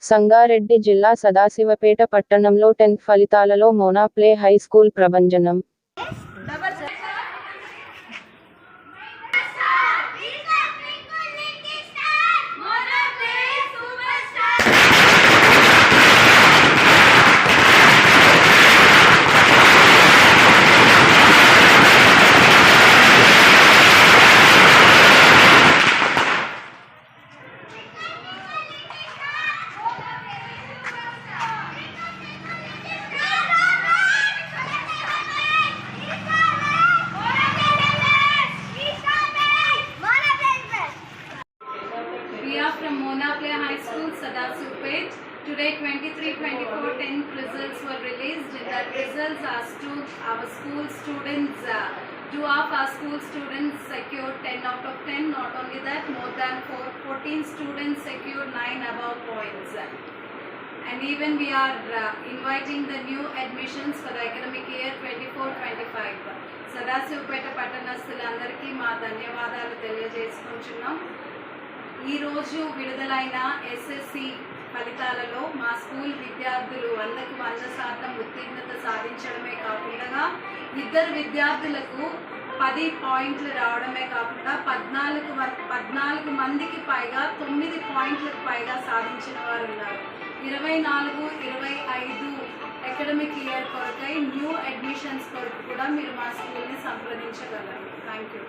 సంగారెడ్డి జిల్లా సదాశివపేట పట్టణంలో 10th ఫలితాలలో మోనా ప్లే హై స్కూల్ ప్రభంజనం. We are from Mona Play High School, Sadasupet. Today 23-24 10th results were released. In that results our school students, two of our school students secured 10 out of 10. Not only that, more than 14 students secured 9 above points. And even we are inviting the new admissions for the academic year 24-25. Sadasivpet పట్టణస్తులందరికీ మా ధన్యవాదాలు తెలియజేసుకుంటున్నాం. ఈరోజు విడుదలైన SSC ఫలితాలలో మా school విద్యార్థులు 100% ఉత్తీర్ణత సాధించడమే కాకుండా ఇద్దరు విద్యార్థులకు 10 పాయింట్లు రావడమే కాకుండా 14 మందికి పైగా 9 పాయింట్లకు పైగా సాధించిన వారు ఉన్నారు. 24-25 అకాడమిక్ ఇయర్ కొరకై న్యూ అడ్మిషన్స్ కొరకు కూడా మీరు మా స్కూల్ని సంప్రదించగలరు. Thank you.